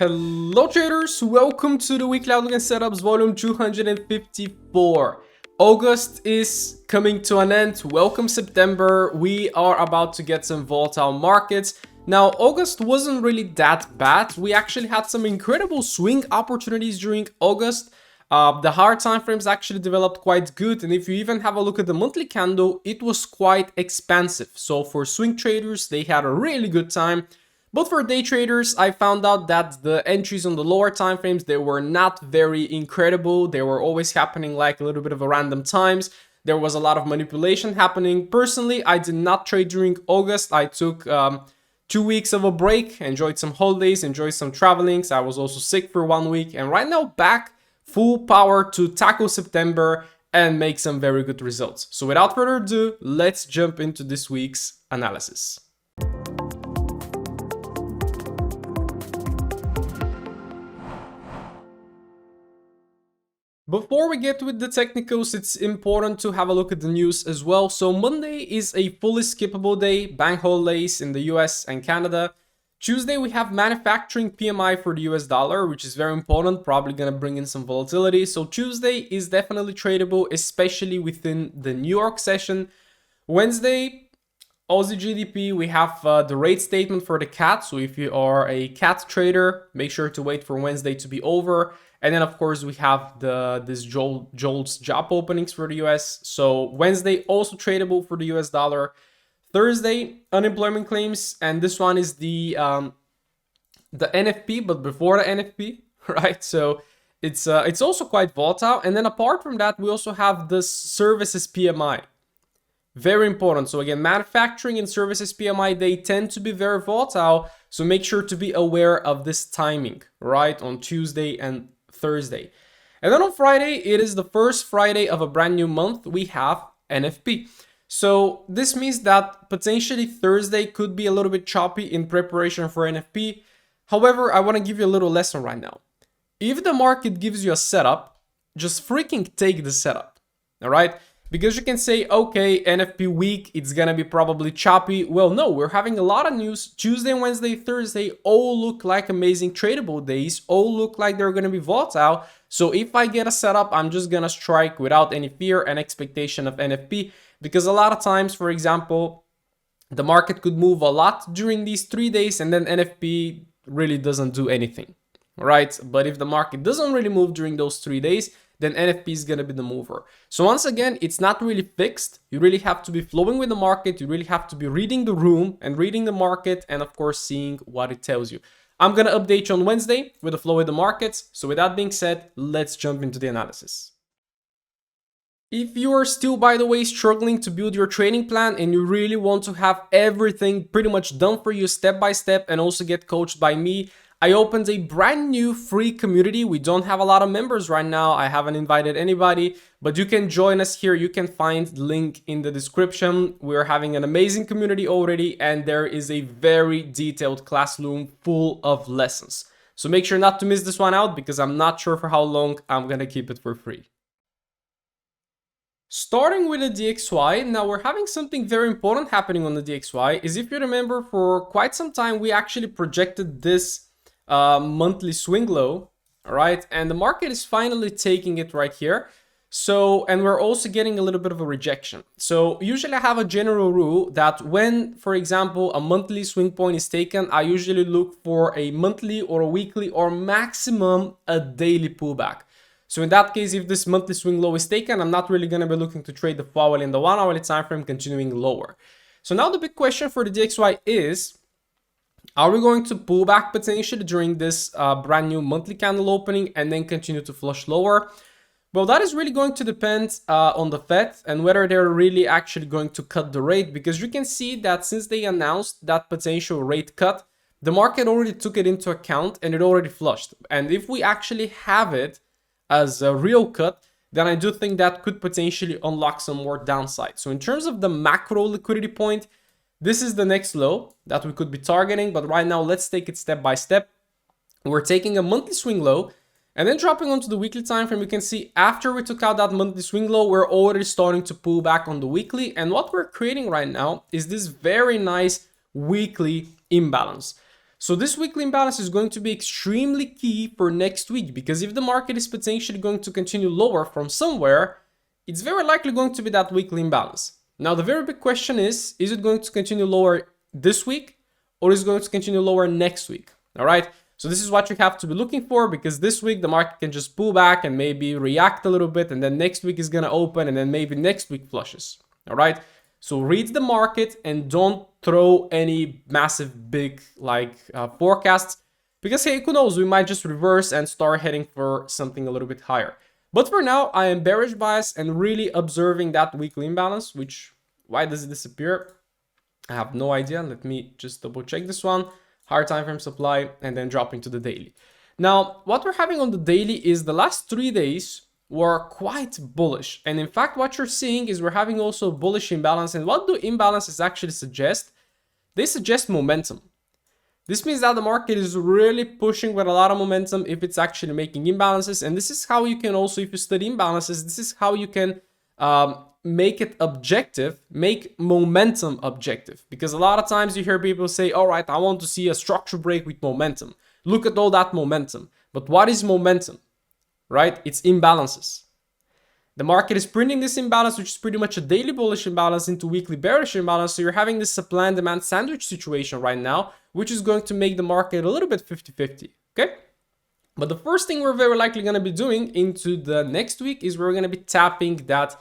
Hello traders, welcome to the Weekly Outlook and Setups volume 254. August is coming to an end. Welcome September. We are about to get some volatile markets. Now, August wasn't really that bad. We actually had some incredible swing opportunities during August. The higher time frames actually developed quite good, and if you even have a look at the monthly candle, it was quite expansive. So for swing traders, they had a really good time. But for day traders, I found out that the entries on the lower time frames, they were not very incredible. They were always happening like a little bit of a random times. There was a lot of manipulation happening. Personally, I did not trade during August. I took 2 weeks of a break, enjoyed some holidays, enjoyed some travelings. I was also sick for 1 week, and right now back full power to tackle September and make some very good results. So without further ado, let's jump into this week's analysis. Before we get with the technicals, it's important to have a look at the news as well. So Monday is a fully skippable day, bank holidays in the US and Canada. Tuesday, we have manufacturing PMI for the US dollar, which is very important, probably going to bring in some volatility. So Tuesday is definitely tradable, especially within the New York session. Wednesday, Aussie GDP, we have the rate statement for the CAT. So if you are a CAT trader, make sure to wait for Wednesday to be over. And then, of course, we have this JOLTS job openings for the US. So Wednesday, also tradable for the US dollar. Thursday, unemployment claims. And this one is the NFP, but before the NFP, right? So it's also quite volatile. And then apart from that, we also have the services PMI. Very important. So again, manufacturing and services PMI, they tend to be very volatile. So make sure to be aware of this timing, right? On Tuesday and Thursday. And then on Friday, it is the first Friday of a brand new month. We have NFP. So this means that potentially Thursday could be a little bit choppy in preparation for NFP. However, I want to give you a little lesson right now. If the market gives you a setup, just freaking take the setup. All right. Because you can say, okay, NFP week, it's going to be probably choppy. Well, no, we're having a lot of news. Tuesday, Wednesday, Thursday all look like amazing tradable days. All look like they're going to be volatile. So if I get a setup, I'm just going to strike without any fear and expectation of NFP. Because a lot of times, for example, the market could move a lot during these 3 days and then NFP really doesn't do anything, right? But if the market doesn't really move during those 3 days, then NFP is going to be the mover. So once again, it's not really fixed. You really have to be flowing with the market. You really have to be reading the room and reading the market and of course seeing what it tells you. I'm going to update you on Wednesday with the flow with the markets. So with that being said, let's jump into the analysis. If you are still, by the way, struggling to build your trading plan and you really want to have everything pretty much done for you step by step and also get coached by me, I opened a brand new free community. We don't have a lot of members right now. I haven't invited anybody, but you can join us here. You can find the link in the description. We're having an amazing community already, and there is a very detailed classroom full of lessons. So make sure not to miss this one out because I'm not sure for how long I'm going to keep it for free. Starting with the DXY, now we're having something very important happening on the DXY. Is if you remember, for quite some time, we actually projected this monthly swing low, all right, and the market is finally taking it right here. So, and we're also getting a little bit of a rejection. So usually I have a general rule that when, for example, a monthly swing point is taken, I usually look for a monthly or a weekly or maximum a daily pullback. So in that case, if this monthly swing low is taken, I'm not really going to be looking to trade the 4 hourly and the 1 hourly time frame continuing lower. So now the big question for the DXY is, are we going to pull back potentially during this brand new monthly candle opening and then continue to flush lower? Well, that is really going to depend on the Fed and whether they're really actually going to cut the rate, because you can see that since they announced that potential rate cut, the market already took it into account and it already flushed. And if we actually have it as a real cut, then I do think that could potentially unlock some more downside. So in terms of the macro liquidity point, this is the next low that we could be targeting, but right now let's take it step by step. We're taking a monthly swing low and then dropping onto the weekly time frame. You can see after we took out that monthly swing low, we're already starting to pull back on the weekly. And what we're creating right now is this very nice weekly imbalance. So this weekly imbalance is going to be extremely key for next week, because if the market is potentially going to continue lower from somewhere, it's very likely going to be that weekly imbalance. Now, the very big question is it going to continue lower this week, or is it going to continue lower next week? All right. So this is what you have to be looking for, because this week the market can just pull back and maybe react a little bit, and then next week is going to open, and then maybe next week flushes. All right. So read the market and don't throw any massive big forecasts, because hey, who knows, we might just reverse and start heading for something a little bit higher. But for now, I am bearish bias and really observing that weekly imbalance, which, why does it disappear? I have no idea. Let me just double check this one. Higher time frame supply, and then dropping to the daily. Now, what we're having on the daily is the last 3 days were quite bullish. And in fact, what you're seeing is we're having also bullish imbalance. And what do imbalances actually suggest? They suggest momentum. This means that the market is really pushing with a lot of momentum if it's actually making imbalances. And this is how you can also, if you study imbalances, this is how you can make it objective, make momentum objective. Because a lot of times you hear people say, all right, I want to see a structure break with momentum. Look at all that momentum. But what is momentum? Right? It's imbalances. The market is printing this imbalance, which is pretty much a daily bullish imbalance into weekly bearish imbalance. So you're having this supply and demand sandwich situation right now, which is going to make the market a little bit 50-50. Okay? But the first thing we're very likely going to be doing into the next week is we're going to be tapping that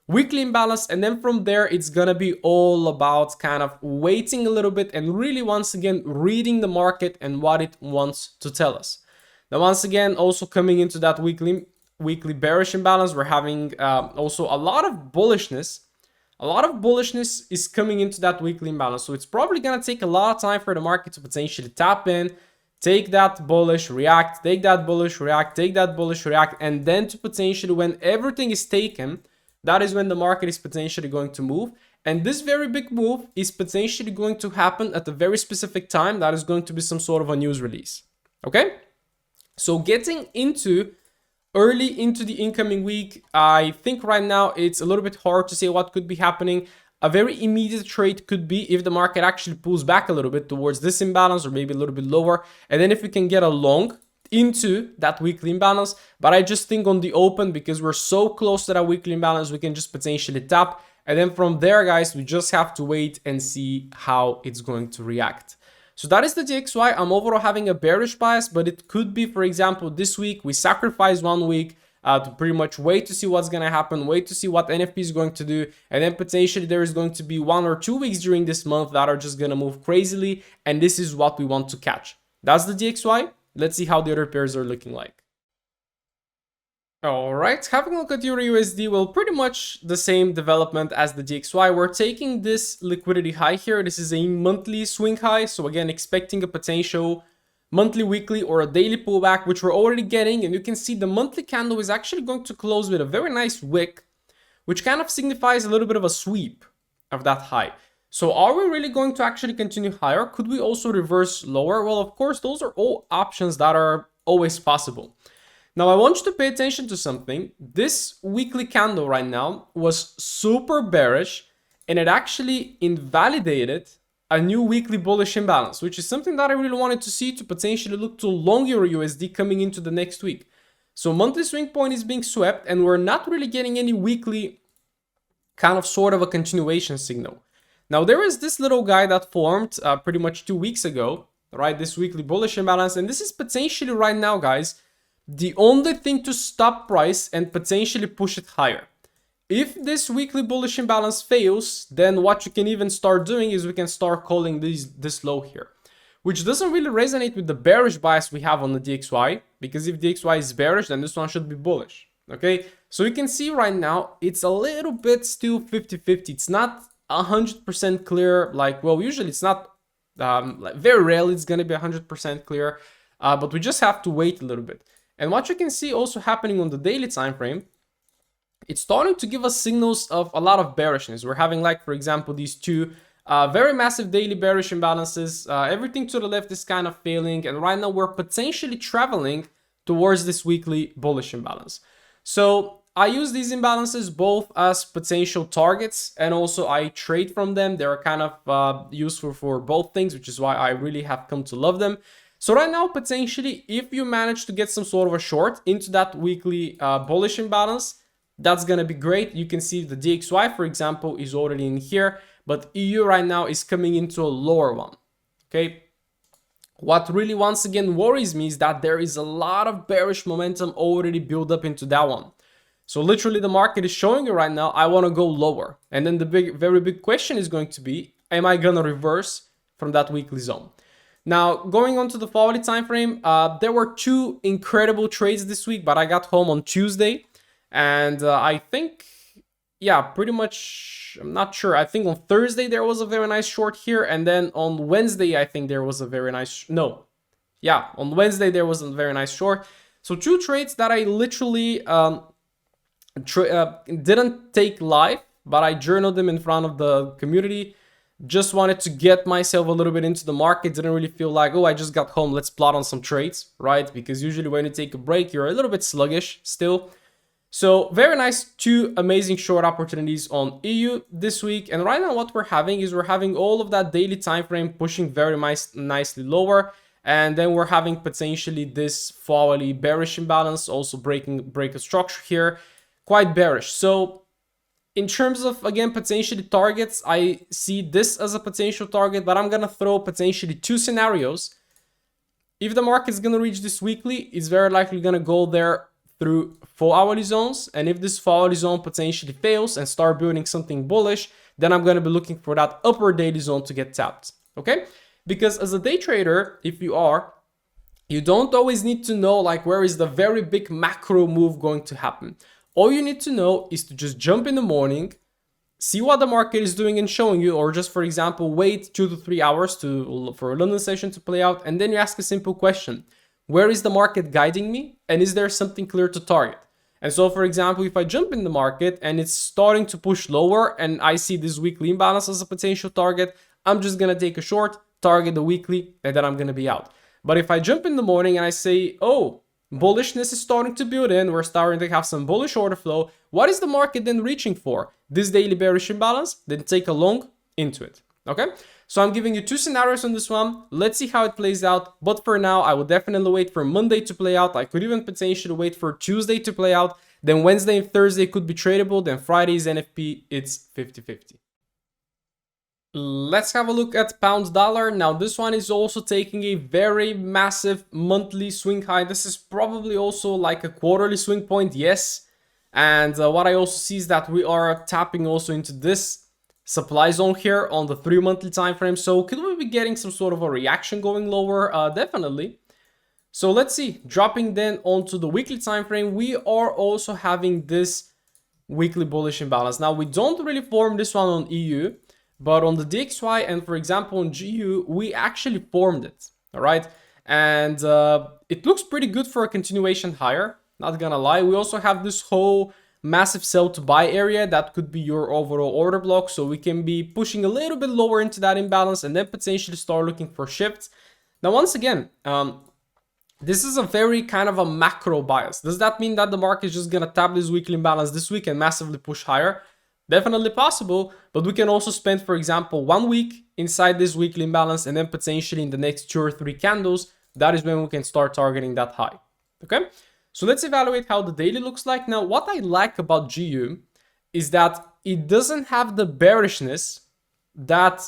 weekly imbalance. And then from there, it's going to be all about kind of waiting a little bit and really, once again, reading the market and what it wants to tell us. Now, once again, also coming into that weekly bearish imbalance, we're having also a lot of bullishness. A lot of bullishness is coming into that weekly imbalance. So it's probably going to take a lot of time for the market to potentially tap in, take that bullish, react, take that bullish, react, take that bullish, react, and then to potentially, when everything is taken, that is when the market is potentially going to move. And this very big move is potentially going to happen at a very specific time. That is going to be some sort of a news release. Okay? So getting into early into the incoming week, I think right now it's a little bit hard to say what could be happening. A very immediate trade could be if the market actually pulls back a little bit towards this imbalance, or maybe a little bit lower. And then if we can get a long into that weekly imbalance. But I just think on the open, because we're so close to that weekly imbalance, we can just potentially tap. And then from there, guys, we just have to wait and see how it's going to react. So that is the DXY. I'm overall having a bearish bias, but it could be, for example, this week we sacrifice 1 week to pretty much wait to see what's going to happen, wait to see what NFP is going to do. And then potentially there is going to be 1 or 2 weeks during this month that are just going to move crazily. And this is what we want to catch. That's the DXY. Let's see how the other pairs are looking like. All right, having a look at Euro USD, well, pretty much the same development as the DXY. We're taking this liquidity high here. This is a monthly swing high. So again, expecting a potential monthly, weekly, or a daily pullback, which we're already getting. And you can see the monthly candle is actually going to close with a very nice wick, which kind of signifies a little bit of a sweep of that high. So are we really going to actually continue higher? Could we also reverse lower? Well, of course, those are all options that are always possible. Now, I want you to pay attention to something. This weekly candle right now was super bearish, and it actually invalidated a new weekly bullish imbalance, which is something that I really wanted to see to potentially look to long Euro USD coming into the next week. So monthly swing point is being swept, and we're not really getting any weekly kind of sort of a continuation signal. Now, there is this little guy that formed pretty much 2 weeks ago, right? This weekly bullish imbalance, and this is potentially right now, guys, the only thing to stop price and potentially push it higher. If this weekly bullish imbalance fails, then what you can even start doing is we can start calling this low here, which doesn't really resonate with the bearish bias we have on the DXY, because if DXY is bearish, then this one should be bullish. Okay, so you can see right now it's a little bit still 50-50. It's not 100% clear. Like, well, usually it's not like very rarely it's gonna be 100% clear, but we just have to wait a little bit. And what you can see also happening on the daily time frame, it's starting to give us signals of a lot of bearishness. We're having, like, for example, these two very massive daily bearish imbalances. Everything to the left is kind of failing, and right now we're potentially traveling towards this weekly bullish imbalance. So I use these imbalances both as potential targets and also I trade from them. They're kind of useful for both things, which is why I really have come to love them. So right now, potentially, if you manage to get some sort of a short into that weekly bullish imbalance, that's going to be great. You can see the DXY, for example, is already in here, but EU right now is coming into a lower one. Okay. What really once again worries me is that there is a lot of bearish momentum already built up into that one. So literally the market is showing you right now, I want to go lower. And then the very big question is going to be, am I going to reverse from that weekly zone? Now, going on to the hourly time frame, there were two incredible trades this week, but I got home on Tuesday. And I think, yeah, pretty much, I'm not sure. I think on Thursday there was a very nice short here. And then on Wednesday, I think there was a very nice, no. Yeah, on Wednesday there was a very nice short. So two trades that I literally didn't take live, but I journaled them in front of the community. Just wanted to get myself a little bit into the market. Didn't really feel like, oh, I just got home, let's plot on some trades, right? Because usually when you take a break, you're a little bit sluggish still. So very nice, two amazing short opportunities on EU this week. And right now what we're having is we're having all of that daily time frame pushing very nicely lower. And then we're having potentially this hourly bearish imbalance, also break a structure here, quite bearish. So in terms of, again, potentially targets, I see this as a potential target, but I'm going to throw potentially two scenarios. If the market's going to reach this weekly, it's very likely going to go there through 4 hourly zones. And if this 4 hourly zone potentially fails and start building something bullish, then I'm going to be looking for that upper daily zone to get tapped. Okay? Because as a day trader, if you are, you don't always need to know like where is the very big macro move going to happen. All you need to know is to just jump in the morning, see what the market is doing and showing you, or just, for example, wait 2 to 3 hours for a London session to play out. And then you ask a simple question. Where is the market guiding me? And is there something clear to target? And so, for example, if I jump in the market and it's starting to push lower and I see this weekly imbalance as a potential target, I'm just going to take a short, target the weekly, and then I'm going to be out. But if I jump in the morning and I say, oh, bullishness is starting to build in, we're starting to have some bullish order flow, what is the market then reaching for? This daily bearish imbalance? Then take a long into it. Okay, so I'm giving you two scenarios on this one. Let's see how it plays out. But for now, I will definitely wait for Monday to play out. I could even potentially wait for Tuesday to play out. Then Wednesday and Thursday could be tradable. Then Friday's NFP, it's 50-50. Let's have a look at pound dollar. Now this one is also taking a very massive monthly swing high. This is probably also like a quarterly swing point, yes. And what I also see is that we are tapping also into this supply zone here on the 3 monthly time frame. So could we be getting some sort of a reaction going lower? Definitely. So let's see, dropping then onto the weekly time frame, we are also having this weekly bullish imbalance. Now we don't really form this one on EU, but on the DXY and, for example, on GU, we actually formed it, all right? And it looks pretty good for a continuation higher, not gonna lie. We also have this whole massive sell to buy area that could be your overall order block. So we can be pushing a little bit lower into that imbalance and then potentially start looking for shifts. Now, once again, this is a very kind of a macro bias. Does that mean that the market is just gonna tap this weekly imbalance this week and massively push higher? Definitely possible, but we can also spend, for example, 1 week inside this weekly imbalance and then potentially in the next 2 or 3 candles, that is when we can start targeting that high. Okay, so let's evaluate how the daily looks like. Now, what I like about GU is that it doesn't have the bearishness that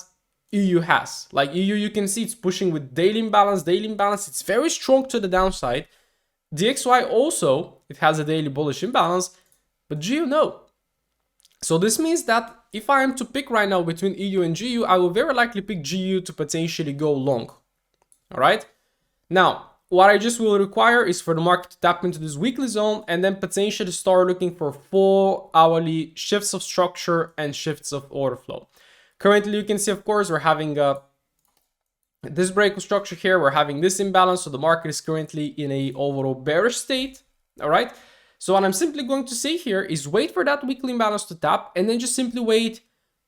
EU has. Like EU, you can see it's pushing with daily imbalance. It's very strong to the downside. DXY also, it has a daily bullish imbalance, but GU, no. So this means that if I am to pick right now between EU and GU, I will very likely pick GU to potentially go long. All right. Now, what I just will require is for the market to tap into this weekly zone and then potentially start looking for 4 hourly shifts of structure and shifts of order flow. Currently, you can see, of course, we're having this break of structure here. We're having this imbalance. So the market is currently in a overall bearish state. All right. So what I'm simply going to say here is wait for that weekly imbalance to tap and then just simply wait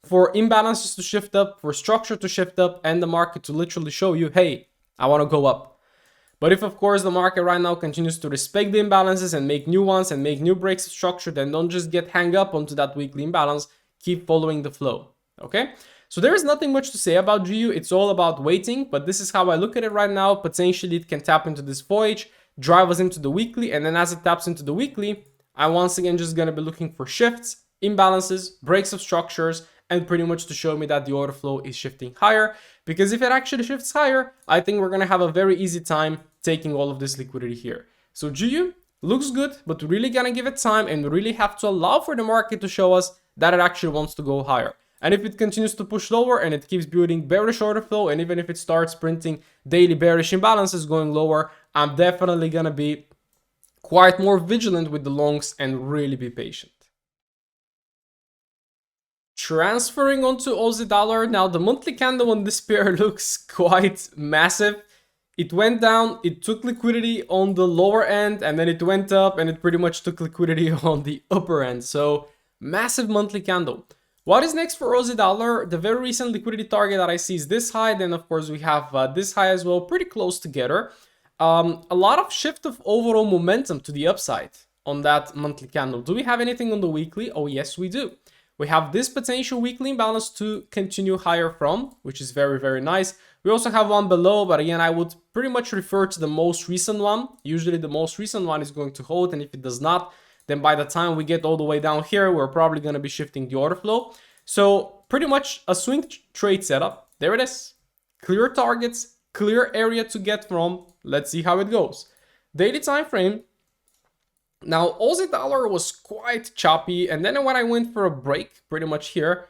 for imbalances to shift up, for structure to shift up, and the market to literally show you, hey, I want to go up. But if, of course, the market right now continues to respect the imbalances and make new ones and make new breaks of structure, then don't just get hung up onto that weekly imbalance. Keep following the flow, okay? So there is nothing much to say about GU. It's all about waiting, but this is how I look at it right now. Potentially, it can tap into this voyage, drive us into the weekly, and then as it taps into the weekly, I'm once again just going to be looking for shifts, imbalances, breaks of structures, and pretty much to show me that the order flow is shifting higher. Because if it actually shifts higher, I think we're going to have a very easy time taking all of this liquidity here. So GU looks good, but we're really going to give it time and really have to allow for the market to show us that it actually wants to go higher. And if it continues to push lower and it keeps building bearish order flow, and even if it starts printing daily bearish imbalances going lower, I'm definitely going to be quite more vigilant with the longs and really be patient. Transferring onto Aussie dollar. Now the monthly candle on this pair looks quite massive. It went down, it took liquidity on the lower end, and then it went up and it pretty much took liquidity on the upper end. So massive monthly candle. What is next for Aussie dollar? The very recent liquidity target that I see is this high. Then of course we have this high as well, pretty close together. A lot of shift of overall momentum to the upside on that monthly candle. Do we have anything on the weekly? Oh yes, we do. We have this potential weekly imbalance to continue higher from, which is very, very nice. We also have one below, but again, I would pretty much refer to the most recent one. Usually the most recent one is going to hold, and if it does not, then by the time we get all the way down here, we're probably going to be shifting the order flow. So pretty much a swing trade setup. There it is. Clear targets, clear area to get from. Let's see how it goes. Daily time frame. Now, Aussie dollar was quite choppy, and then when I went for a break, pretty much here,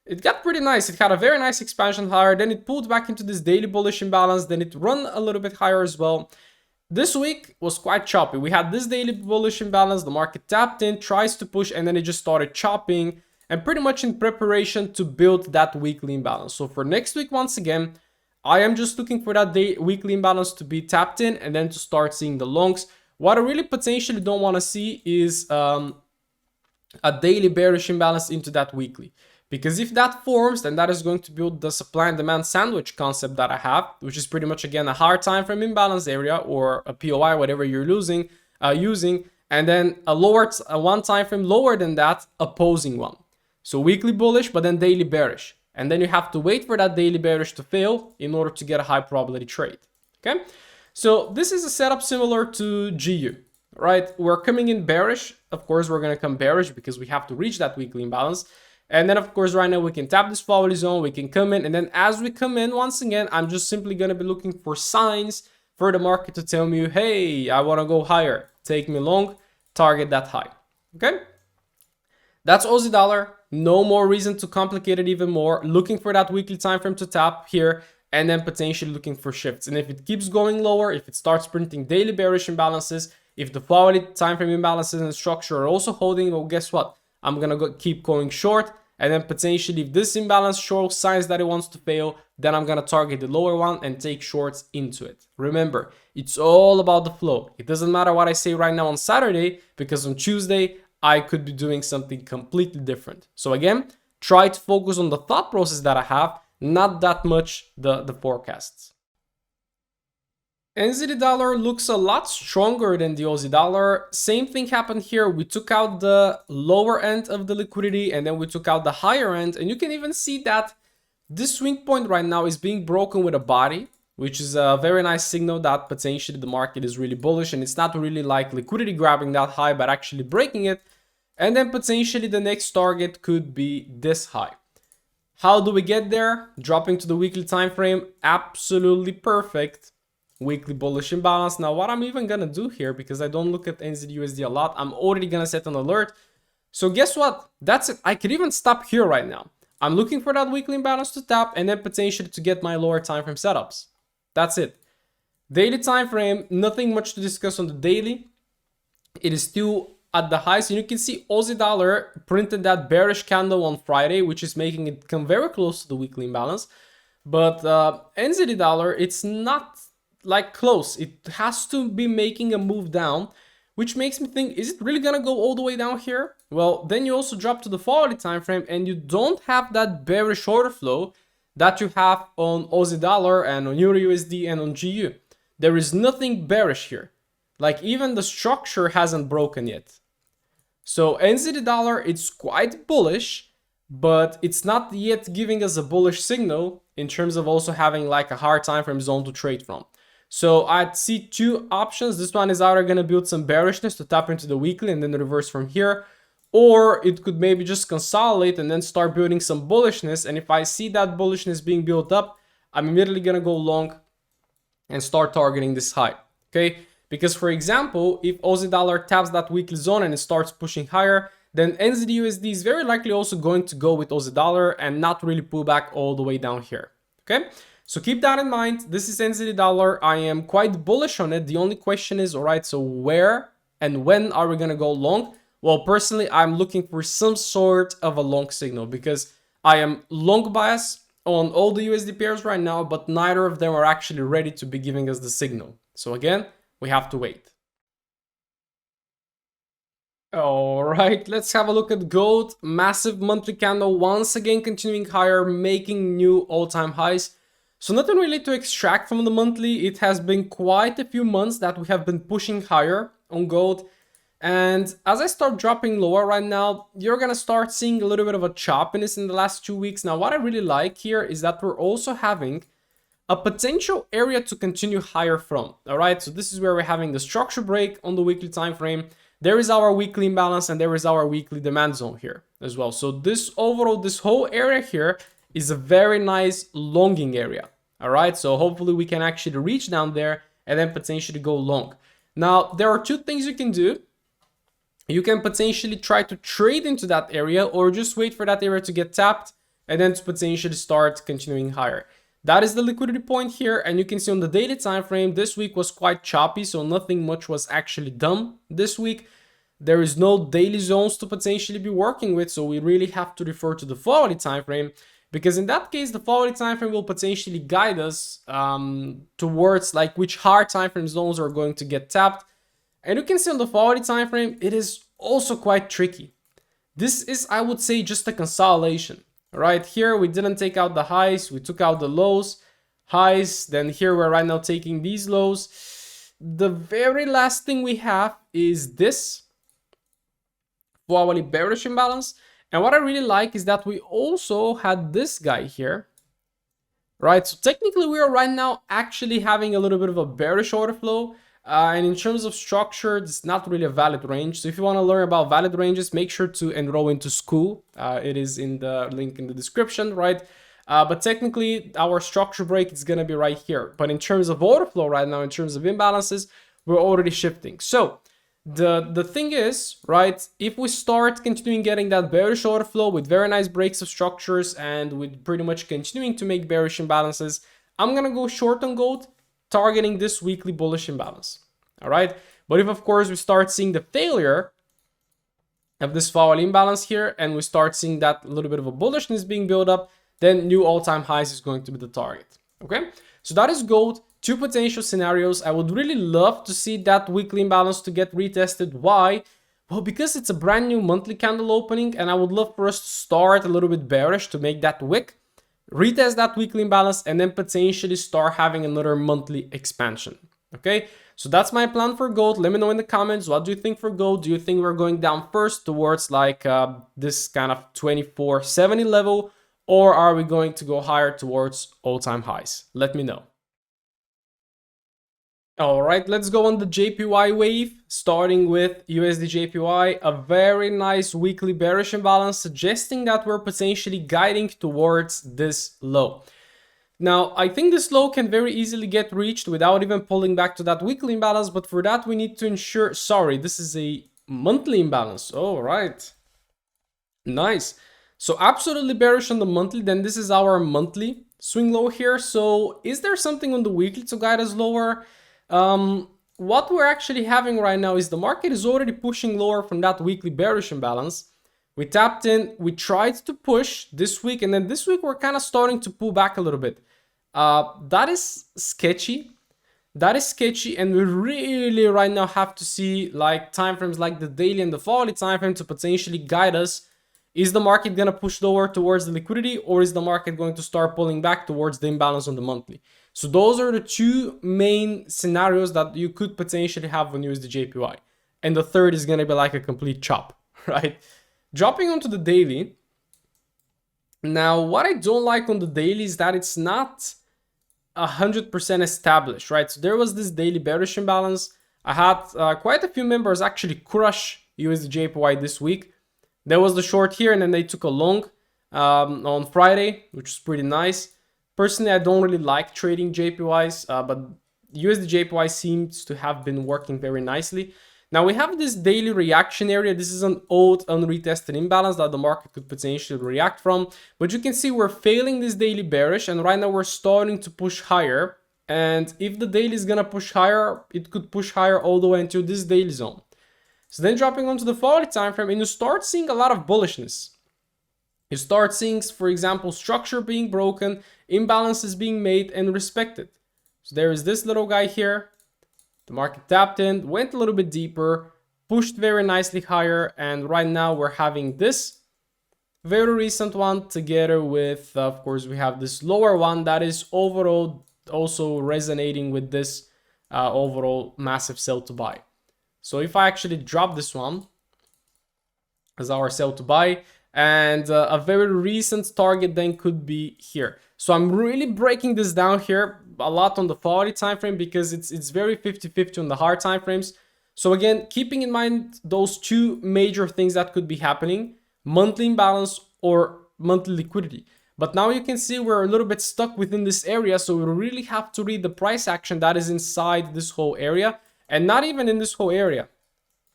it got pretty nice. It had a very nice expansion higher, then it pulled back into this daily bullish imbalance, then it run a little bit higher as well. This week was quite choppy. We had this daily bullish imbalance, the market tapped in, tries to push, and then it just started chopping, and pretty much in preparation to build that weekly imbalance. So for next week, once again, I am just looking for that weekly imbalance to be tapped in, and then to start seeing the longs. What I really potentially don't want to see is a daily bearish imbalance into that weekly. Because if that forms, then that is going to build the supply and demand sandwich concept that I have, which is pretty much, again, a higher time frame imbalance area or a POI, whatever you're using, and then a one time frame lower than that opposing one. So weekly bullish, but then daily bearish. And then you have to wait for that daily bearish to fail in order to get a high probability trade. Okay? So this is a setup similar to GU, right? We're coming in bearish. Of course, we're going to come bearish because we have to reach that weekly imbalance. And then, of course, right now we can tap this volatile zone. We can come in. And then as we come in, once again, I'm just simply going to be looking for signs for the market to tell me, hey, I want to go higher. Take me long, target that high. Okay? That's Aussie dollar. No more reason to complicate it even more. Looking for that weekly time frame to tap here, and then potentially looking for shifts. And if it keeps going lower, if it starts printing daily bearish imbalances, if the volatile time frame imbalances and structure are also holding, well, guess what? I'm gonna keep going short, and then potentially if this imbalance shows signs that it wants to fail, then I'm gonna target the lower one and take shorts into it. Remember, it's all about the flow. It doesn't matter what I say right now on Saturday, because on Tuesday, I could be doing something completely different. So again, try to focus on the thought process that I have, not that much the forecasts. NZD dollar looks a lot stronger than the Aussie dollar. Same thing happened here. We took out the lower end of the liquidity, and then we took out the higher end. And you can even see that this swing point right now is being broken with a body, which is a very nice signal that potentially the market is really bullish, and it's not really like liquidity grabbing that high, but actually breaking it. And then potentially the next target could be this high. How do we get there? Dropping to the weekly time frame, absolutely perfect. Weekly bullish imbalance. Now what I'm even gonna do here, because I don't look at NZUSD a lot, I'm already gonna set an alert. So guess what? That's it. I could even stop here right now. I'm looking for that weekly imbalance to tap, and then potentially to get my lower time frame setups. That's it. Daily time frame, nothing much to discuss on the daily. It is still at the highs, and you can see Aussie dollar printed that bearish candle on Friday, which is making it come very close to the weekly imbalance. But NZD dollar, it's not like close. It has to be making a move down, which makes me think, is it really gonna go all the way down here? Well, then you also drop to the volatile time frame, and you don't have that bearish order flow that you have on Aussie dollar and on Euro USD and on GU. There is nothing bearish here. Like even the structure hasn't broken yet. So NZD dollar, it's quite bullish, but it's not yet giving us a bullish signal in terms of also having like a hard time frame zone to trade from. So I'd see two options. This one is either going to build some bearishness to tap into the weekly and then reverse from here, or it could maybe just consolidate and then start building some bullishness. And if I see that bullishness being built up, I'm immediately going to go long and start targeting this high. Okay, because for example, if Aussie dollar taps that weekly zone and it starts pushing higher, then NZD/USD is very likely also going to go with Aussie dollar and not really pull back all the way down here. Okay, so keep that in mind. This is NZD dollar. I am quite bullish on it. The only question is, all right, so where and when are we going to go long? Well, personally, I'm looking for some sort of a long signal because I am long bias on all the USD pairs right now, but neither of them are actually ready to be giving us the signal. So again, we have to wait. All right, let's have a look at gold. Massive monthly candle, once again continuing higher, making new all-time highs. So nothing really to extract from the monthly. It has been quite a few months that we have been pushing higher on gold. And as I start dropping lower right now, you're going to start seeing a little bit of a choppiness in the last 2 weeks. Now, what I really like here is that we're also having a potential area to continue higher from. All right, so this is where we're having the structure break on the weekly time frame. There is our weekly imbalance and there is our weekly demand zone here as well. So this overall, this whole area here is a very nice longing area. All right, so hopefully we can actually reach down there and then potentially go long. Now, there are two things you can do. You can potentially try to trade into that area or just wait for that area to get tapped and then to potentially start continuing higher. That is the liquidity point here, and you can see on the daily time frame, this week was quite choppy, so nothing much was actually done this week. There is no daily zones to potentially be working with, so we really have to refer to the hourly time frame, because in that case, the hourly time frame will potentially guide us towards like which hard time frame zones are going to get tapped. And you can see on the hourly time frame, it is also quite tricky. This is, I would say, just a consolidation. Right here, we didn't take out the highs, we took out the lows, highs, then here we're right now taking these lows. The very last thing we have is this hourly bearish imbalance. And what I really like is that we also had this guy here, right? So technically we are right now actually having a little bit of a bearish order flow. And in terms of structure, it's not really a valid range. So if you want to learn about valid ranges, make sure to enroll into school. It is in the link in the description, right? But technically, our structure break is going to be right here. But in terms of order flow right now, in terms of imbalances, we're already shifting. So the thing is, right, if we start continuing getting that bearish order flow with very nice breaks of structures and with pretty much continuing to make bearish imbalances, I'm going to go short on gold, targeting this weekly bullish imbalance. All right, but if of course we start seeing the failure of this hourly imbalance here and we start seeing that little bit of a bullishness being built up, then new all-time highs is going to be the target. Okay, so that is gold. Two potential scenarios. I would really love to see that weekly imbalance to get retested. Why? Well, because it's a brand new monthly candle opening, and I would love for us to start a little bit bearish to make that wick, retest that weekly imbalance, and then potentially start having another monthly expansion. Okay, so that's my plan for gold. Let me know in the comments, what do you think for gold? Do you think we're going down first towards like this kind of 2470 level, or are we going to go higher towards all-time highs? Let me know. All right, let's go on the JPY wave, starting with USD JPY, a very nice weekly bearish imbalance, suggesting that we're potentially guiding towards this low. Now, I think this low can very easily get reached without even pulling back to that weekly imbalance, but for that we need to ensure, sorry, this is a monthly imbalance. All right, nice. So absolutely bearish on the monthly, then this is our monthly swing low here. So is there something on the weekly to guide us lower? What we're actually having right now is the market is already pushing lower from that weekly bearish imbalance. We tapped in, we tried to push this week, and then this week we're kind of starting to pull back a little bit. That is sketchy. That is sketchy, and we really right now have to see like timeframes like the daily and the hourly timeframe to potentially guide us. Is the market going to push lower towards the liquidity, or is the market going to start pulling back towards the imbalance on the monthly? So those are the two main scenarios that you could potentially have when you use the JPY. And the third is going to be like a complete chop, right? Dropping onto the daily. Now, what I don't like on the daily is that it's not 100% established, right? So there was this daily bearish imbalance. I had quite a few members actually crush USD/JPY this week. There was the short here, and then they took a long on Friday, which was pretty nice. Personally, I don't really like trading JPYs, but USD/JPY seems to have been working very nicely. Now we have this daily reaction area. This is an old unretested imbalance that the market could potentially react from. But you can see we're failing this daily bearish, and right now we're starting to push higher. And if the daily is gonna push higher, it could push higher all the way into this daily zone. So then dropping onto the 40 time frame, and you start seeing a lot of bullishness. You start seeing, for example, structure being broken, imbalances being made and respected. So there is this little guy here. The market tapped in, went a little bit deeper, pushed very nicely higher, and right now we're having this very recent one together with, of course, we have this lower one that is overall also resonating with this overall massive sell to buy. So if I actually drop this one as our sell to buy, and a very recent target then could be here. So I'm really breaking this down here a lot on the 40 time frame because it's very 50-50 on the hard time frames. So again, keeping in mind those two major things that could be happening, monthly imbalance or monthly liquidity. But now you can see we're a little bit stuck within this area, so we really have to read the price action that is inside this whole area, and not even in this whole area,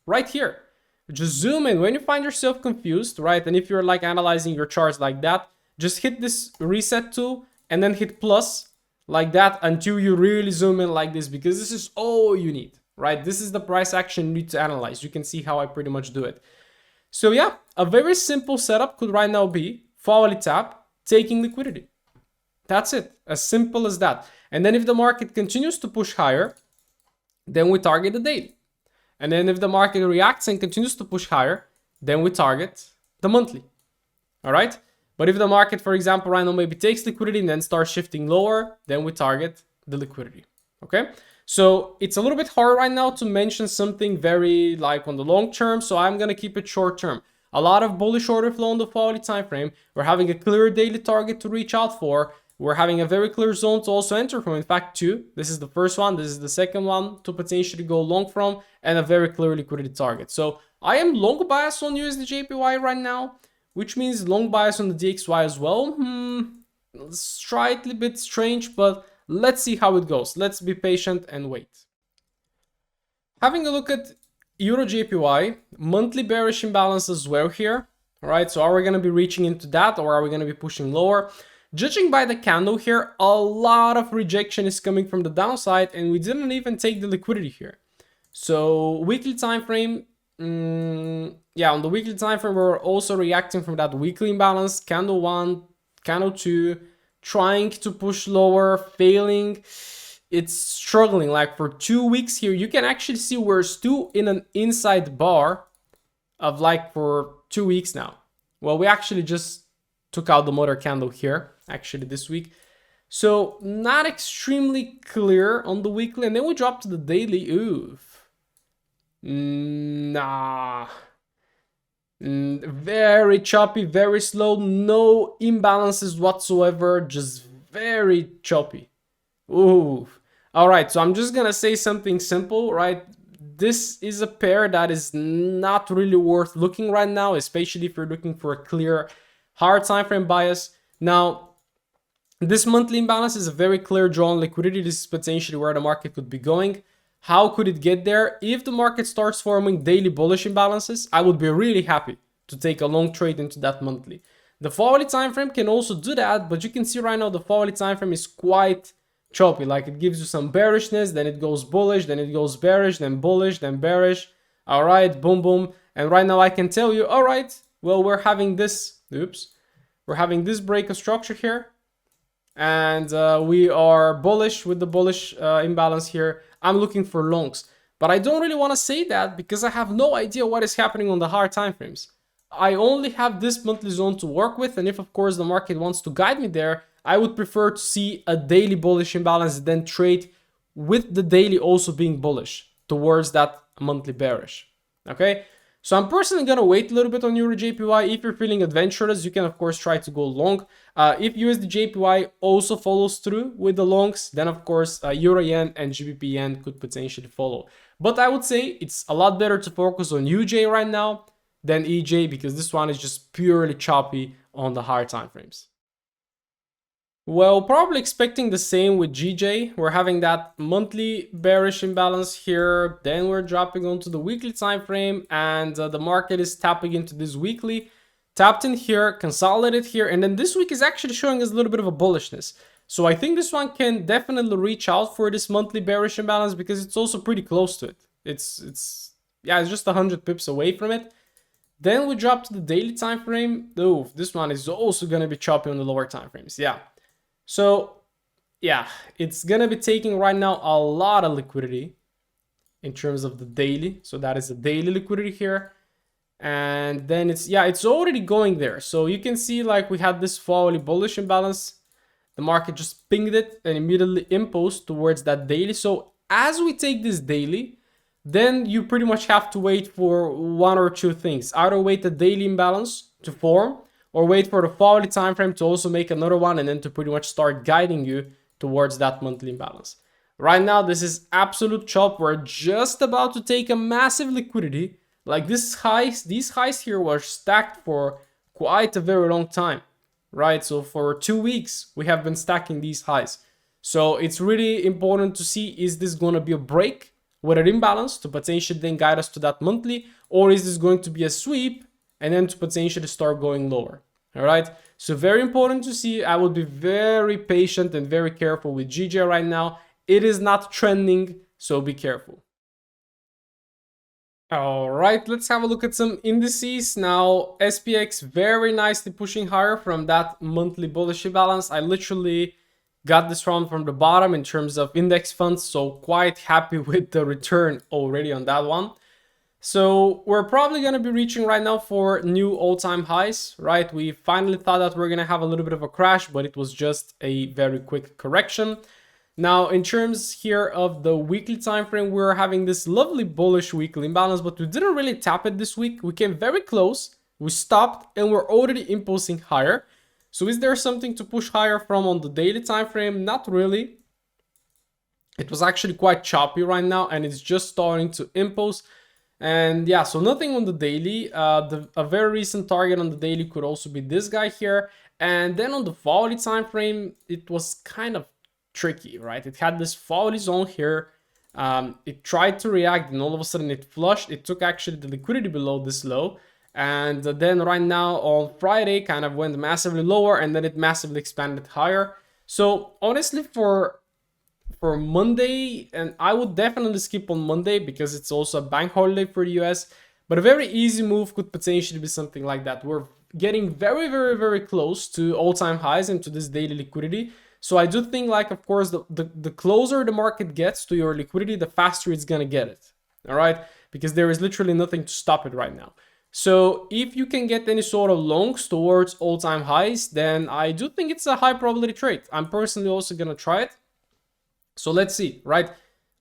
right here. Just zoom in when you find yourself confused, right? And if you're like analyzing your charts like that, just hit this reset tool and then hit plus like that until you really zoom in like this, because this is all you need, right? This is the price action you need to analyze. You can see how I pretty much do it. So yeah, a very simple setup could right now be follow tap, taking liquidity. That's it, as simple as that. And then if the market continues to push higher, then we target the daily. And then if the market reacts and continues to push higher, then we target the monthly. All right. But if the market, for example, right now maybe takes liquidity and then starts shifting lower, then we target the liquidity. Okay. So it's a little bit hard right now to mention something very like on the long term. So I'm going to keep it short term. A lot of bullish order flow on the 40 time frame. We're having a clear daily target to reach out for. We're having a very clear zone to also enter from. In fact, two. This is the first one. This is the second one to potentially go long from, and a very clear liquidity target. So I am long bias on USD/JPY right now, which means long bias on the DXY as well. Slightly bit strange, but let's see how it goes. Let's be patient and wait. Having a look at Euro/JPY, monthly bearish imbalance as well here. All right, so are we going to be reaching into that, or are we going to be pushing lower? Judging by the candle here, a lot of rejection is coming from the downside, and we didn't even take the liquidity here. So weekly time frame, yeah, on the weekly time frame, we're also reacting from that weekly imbalance, candle 1, candle 2, trying to push lower, failing. It's struggling. Like for 2 weeks here, you can actually see we're still in an inside bar of like for 2 weeks now. Well, we actually just took out the motor candle here, actually this week. So not extremely clear on the weekly, and then we drop to the daily. Oof. Nah. Very choppy, very slow, no imbalances whatsoever, just very choppy. Ooh. All right, so I'm just gonna say something simple, right? This is a pair that is not really worth looking right now, especially if you're looking for a clear hard time frame bias. Now, this monthly imbalance is a very clear draw on liquidity. This is potentially where the market could be going. How could it get there? If the market starts forming daily bullish imbalances, I would be really happy to take a long trade into that monthly. The 40 time frame can also do that, but you can see right now the 40 time frame is quite choppy. Like it gives you some bearishness, then it goes bullish, then it goes bearish, then bullish, then bearish. All right, boom, boom. And right now I can tell you, all right, well, we're having this, we're having this break of structure here. And we are bullish with the bullish imbalance here. I'm looking for longs, but I don't really want to say that because I have no idea what is happening on the hard time frames. I only have this monthly zone to work with, and if of course the market wants to guide me there, I would prefer to see a daily bullish imbalance than trade with the daily also being bullish towards that monthly bearish. Okay, so I'm personally gonna wait a little bit on Euro JPY. If you're feeling adventurous, you can of course try to go long. If USD JPY also follows through with the longs, then of course Euro Yen and GBP Yen could potentially follow. But I would say it's a lot better to focus on UJ right now than EJ, because this one is just purely choppy on the higher time frames. Well, probably expecting the same with GJ. We're having that monthly bearish imbalance here. Then we're dropping onto the weekly time frame, and the market is tapping into this weekly. Tapped in here, consolidated here, and then this week is actually showing us a little bit of a bullishness. So I think this one can definitely reach out for this monthly bearish imbalance because it's also pretty close to it. It's just 100 pips away from it. Then we drop to the daily time frame. Oh, this one is also going to be choppy on the lower time frames. Yeah. So yeah, it's going to be taking right now a lot of liquidity in terms of the daily. So that is the daily liquidity here. And then it's already going there. So you can see like we had this folly bullish imbalance. The market just pinged it and immediately imposed towards that daily. So as we take this daily, then you pretty much have to wait for one or two things. Either wait the daily imbalance to form, or wait for the folly time frame to also make another one, and then to pretty much start guiding you towards that monthly imbalance. Right now, this is absolute chop. We're just about to take a massive liquidity. Like these highs here were stacked for quite a very long time, right? So for 2 weeks, we have been stacking these highs. So it's really important to see, is this going to be a break with an imbalance to potentially then guide us to that monthly, or is this going to be a sweep and then to potentially start going lower? All right, so very important to see. I will be very patient and very careful with GJ right now. It is not trending, so be careful. All right, let's have a look at some indices now. SPX very nicely pushing higher from that monthly bullish imbalance. I literally got this from the bottom in terms of index funds, so quite happy with the return already on that one. So we're probably going to be reaching right now for new all-time highs, right? We finally thought that we're going to have a little bit of a crash, but it was just a very quick correction. Now, in terms here of the weekly time frame, we're having this lovely bullish weekly imbalance, but we didn't really tap it this week. We came very close, we stopped, and we're already impulsing higher. So is there something to push higher from on the daily time frame? Not really. It was actually quite choppy right now, and it's just starting to impulse. And yeah, so nothing on the daily. A very recent target on the daily could also be this guy here. And then on the volatile time frame, it was kind of tricky, right? It had this volatile zone here. It tried to react, and all of a sudden it flushed. It took actually the liquidity below this low. And then right now on Friday kind of went massively lower, and then it massively expanded higher. So honestly, for Monday, and I would definitely skip on Monday because it's also a bank holiday for the US, but a very easy move could potentially be something like that. We're getting very, very, very close to all-time highs and to this daily liquidity. So I do think, like, of course, the closer the market gets to your liquidity, the faster it's gonna get it. All right, because there is literally nothing to stop it right now. So if you can get any sort of longs towards all-time highs, then I do think it's a high probability trade. I'm personally also gonna try it. So let's see, right?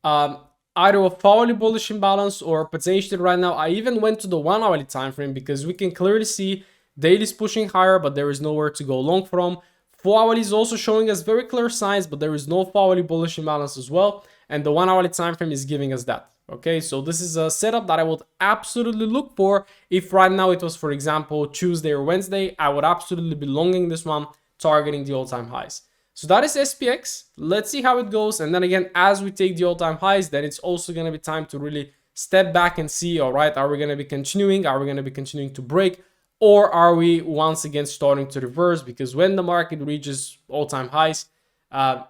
Either a folly bullish imbalance, or potentially right now, I even went to the 1 hourly time frame because we can clearly see daily is pushing higher, but there is nowhere to go long from. 4 hourly is also showing us very clear signs, but there is no folly bullish imbalance as well. And the 1 hourly time frame is giving us that. Okay, so this is a setup that I would absolutely look for. If right now it was, for example, Tuesday or Wednesday, I would absolutely be longing this one, targeting the all-time highs. So that is SPX. Let's see how it goes. And then again, as we take the all-time highs, then it's also going to be time to really step back and see, all right, are we going to be continuing? Are we going to be continuing to break? Or are we once again starting to reverse? Because when the market reaches all-time highs,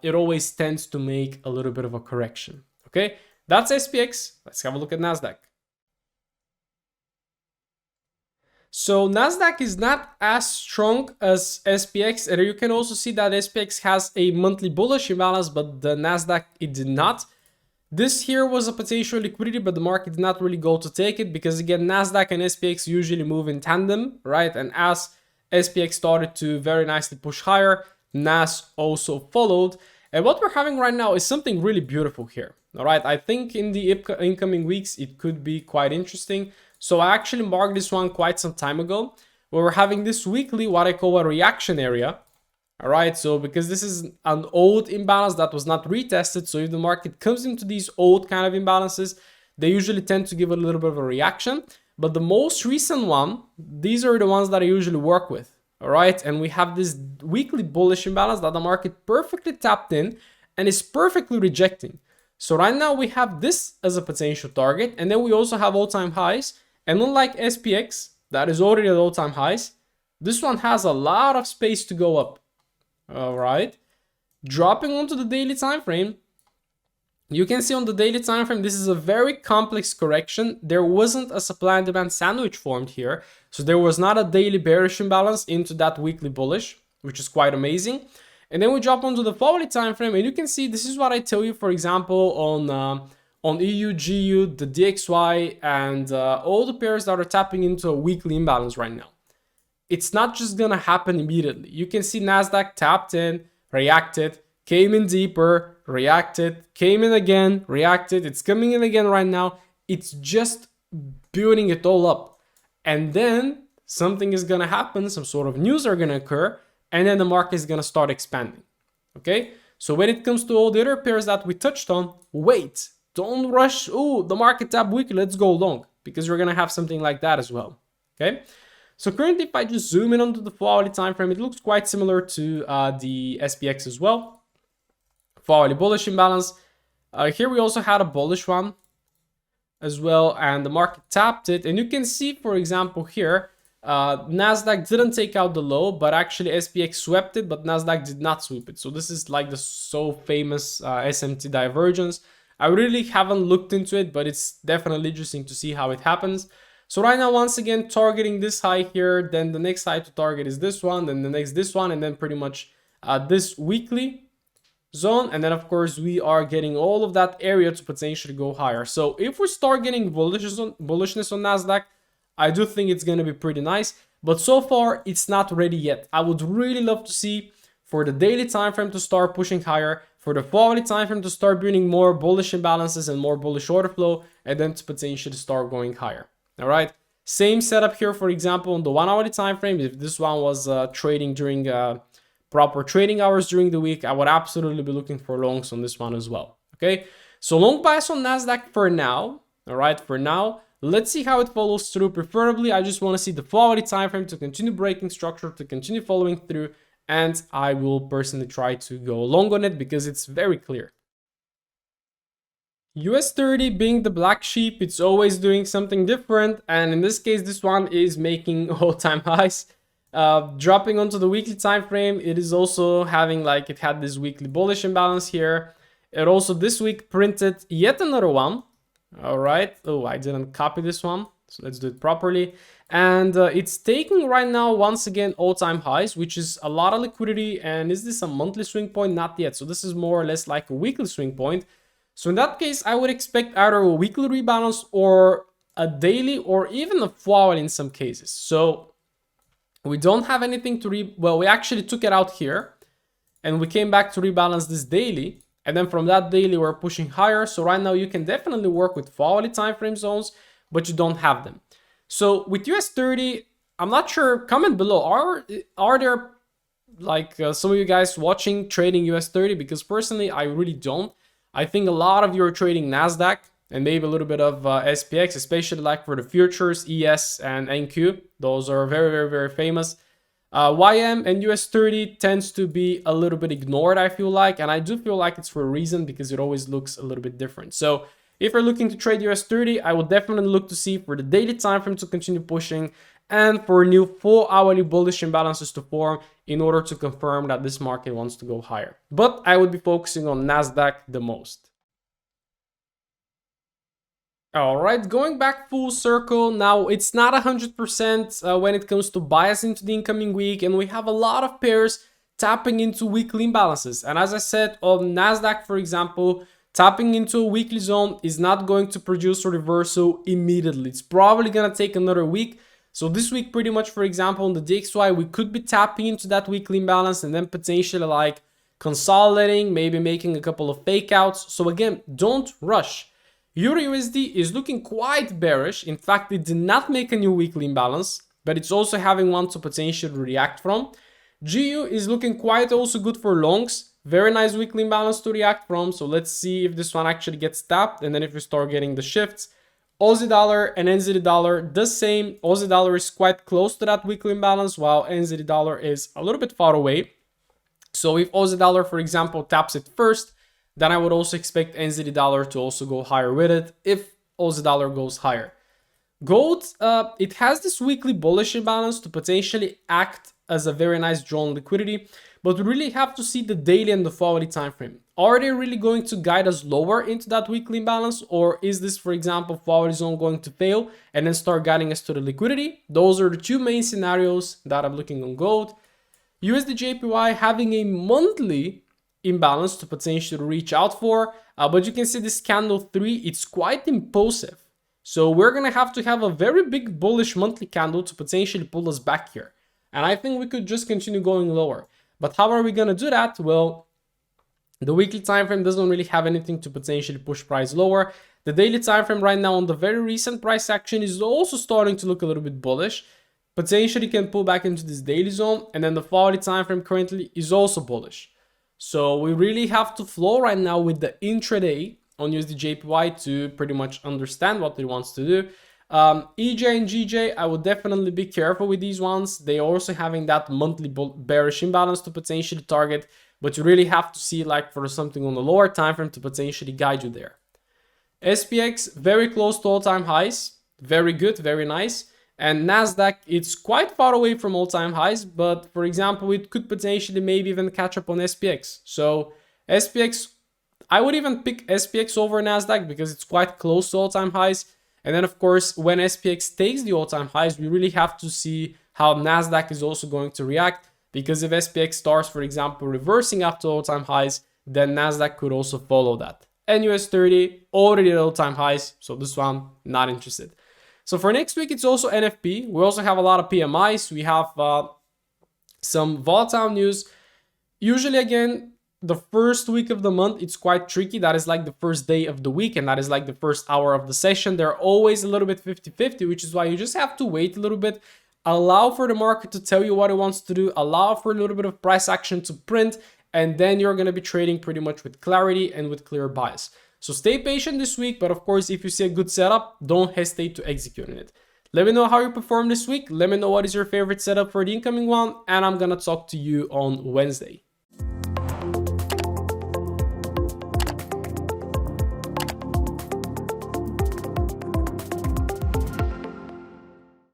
it always tends to make a little bit of a correction. Okay, that's SPX. Let's have a look at NASDAQ. So NASDAQ is not as strong as SPX, and you can also see that SPX has a monthly bullish imbalance, but the NASDAQ, it did not. This here was a potential liquidity, but the market did not really go to take it because, again, NASDAQ and SPX usually move in tandem, right? And as SPX started to very nicely push higher, NAS also followed. And what we're having right now is something really beautiful here. All right, I think in the incoming weeks, it could be quite interesting. So I actually marked this one quite some time ago, where we're having this weekly, what I call a reaction area. All right, so because this is an old imbalance that was not retested, so if the market comes into these old kind of imbalances, they usually tend to give a little bit of a reaction. But the most recent one, these are the ones that I usually work with. All right, and we have this weekly bullish imbalance that the market perfectly tapped in and is perfectly rejecting. So right now we have this as a potential target, and then we also have all-time highs. And unlike SPX, that is already at all-time highs, this one has a lot of space to go up. All right, dropping onto the daily time frame, you can see on the daily time frame, this is a very complex correction. There wasn't a supply and demand sandwich formed here, so there was not a daily bearish imbalance into that weekly bullish, which is quite amazing. And then we drop onto the hourly time frame, and you can see this is what I tell you, for example, on EU, GU, the DXY, and all the pairs that are tapping into a weekly imbalance right now. It's not just gonna happen immediately. You can see NASDAQ tapped in, reacted, came in deeper, reacted, came in again, reacted. It's coming in again right now. It's just building it all up. And then something is gonna happen, some sort of news are gonna occur, and then the market is gonna start expanding. Okay? So when it comes to all the other pairs that we touched on, wait, don't rush. Oh, the market tapped weekly, let's go long, because we're gonna have something like that as well. Okay? So currently, if I just zoom in onto the 4-hourly time frame, it looks quite similar to the SPX as well. 4-hourly bullish imbalance. Here we also had a bullish one as well, and the market tapped it. And you can see, for example, here, NASDAQ didn't take out the low, but actually SPX swept it, but NASDAQ did not sweep it. So this is like the so famous SMT divergence. I really haven't looked into it, but it's definitely interesting to see how it happens. So right now, once again, targeting this high here, then the next high to target is this one, then the next this one, and then pretty much this weekly zone. And then of course we are getting all of that area to potentially go higher. So if we start getting bullishness on NASDAQ, I do think it's going to be pretty nice, but so far it's not ready yet. I would really love to see for the daily time frame to start pushing higher, for the 4-hourly time frame to start building more bullish imbalances and more bullish order flow, and then to potentially start going higher. All right, same setup here, for example, on the 1-hourly time frame. If this one was trading during proper trading hours during the week, I would absolutely be looking for longs on this one as well. Okay, so long bias on NASDAQ for now. All right, for now, let's see how it follows through. Preferably, I just want to see the 4-hourly time frame to continue breaking structure, to continue following through, and I will personally try to go long on it because it's very clear. US 30 being the black sheep, it's always doing something different, and in this case this one is making all-time highs. Dropping onto the weekly time frame, it is also having, like, it had this weekly bullish imbalance here. It also this week printed yet another one. All right, oh, I didn't copy this one, so let's do it properly. And it's taking right now once again all-time highs, which is a lot of liquidity. And is this a monthly swing point? Not yet. So this is more or less like a weekly swing point. So in that case, I would expect either a weekly rebalance or a daily or even a 4-hourly in some cases. So we don't have anything to well, we actually took it out here and we came back to rebalance this daily. And then from that daily, we're pushing higher. So right now you can definitely work with 4-hourly time frame zones, but you don't have them. So with US 30, I'm not sure, comment below, are there like some of you guys watching trading US 30? Because personally, I really don't. I think a lot of you are trading NASDAQ and maybe a little bit of SPX, especially like for the futures, ES and NQ. Those are very, very, very famous. YM and US 30 tends to be a little bit ignored, I feel like. And I do feel like it's for a reason because it always looks a little bit different. So if you're looking to trade US 30, I would definitely look to see for the daily time frame to continue pushing and for new 4-hourly bullish imbalances to form in order to confirm that this market wants to go higher. But I would be focusing on NASDAQ the most. All right, going back full circle. Now, it's not 100% when it comes to bias into the incoming week, and we have a lot of pairs tapping into weekly imbalances. And as I said, on NASDAQ, for example, tapping into a weekly zone is not going to produce a reversal immediately. It's probably going to take another week. So this week, pretty much, for example, on the DXY, we could be tapping into that weekly imbalance and then potentially like consolidating, maybe making a couple of fake outs. So again, don't rush. Euro USD is looking quite bearish. In fact, it did not make a new weekly imbalance, but it's also having one to potentially react from. GU is looking quite also good for longs. Very nice weekly imbalance to react from. So let's see if this one actually gets tapped. And then if we start getting the shifts, Aussie dollar and NZD dollar, the same. Aussie dollar is quite close to that weekly imbalance, while NZD dollar is a little bit far away. So if Aussie dollar, for example, taps it first, then I would also expect NZD dollar to also go higher with it if Aussie dollar goes higher. Gold, it has this weekly bullish imbalance to potentially act as a very nice draw on liquidity, but we really have to see the daily and the hourly time frame. Are they really going to guide us lower into that weekly imbalance, or is this, for example, hourly zone going to fail and then start guiding us to the liquidity? Those are the two main scenarios that I'm looking on gold. USD JPY having a monthly imbalance to potentially reach out for, but you can see this candle 3, it's quite impulsive. So we're gonna have to have a very big bullish monthly candle to potentially pull us back here. And I think we could just continue going lower. But how are we gonna do that? Well, the weekly time frame doesn't really have anything to potentially push price lower. The daily time frame right now on the very recent price action is also starting to look a little bit bullish. Potentially can pull back into this daily zone, and then the hourly time frame currently is also bullish. So we really have to flow right now with the intraday on USD JPY to pretty much understand what it wants to do. EJ and GJ, I would definitely be careful with these ones. They are also having that monthly bearish imbalance to potentially target, but you really have to see like for something on the lower time frame to potentially guide you there. SPX very close to all-time highs, very good, very nice. And Nasdaq, it's quite far away from all-time highs, but for example, it could potentially maybe even catch up on SPX. So SPX, I would even pick SPX over Nasdaq because it's quite close to all-time highs. And then of course, when SPX takes the all-time highs, we really have to see how Nasdaq is also going to react, because if SPX starts, for example, reversing after all-time highs, then Nasdaq could also follow that. And US 30 already at all-time highs, so this one, not interested. So for next week, it's also NFP. We also have a lot of PMIs. We have some volatile news. Usually, again, the first week of the month, it's quite tricky. That is like the first day of the week, and that is like the first hour of the session. They're always a little bit 50-50, which is why you just have to wait a little bit. Allow for the market to tell you what it wants to do. Allow for a little bit of price action to print, and then you're going to be trading pretty much with clarity and with clear bias. So stay patient this week, but of course, if you see a good setup, don't hesitate to execute on it. Let me know how you performed this week. Let me know what is your favorite setup for the incoming one, and I'm gonna talk to you on Wednesday.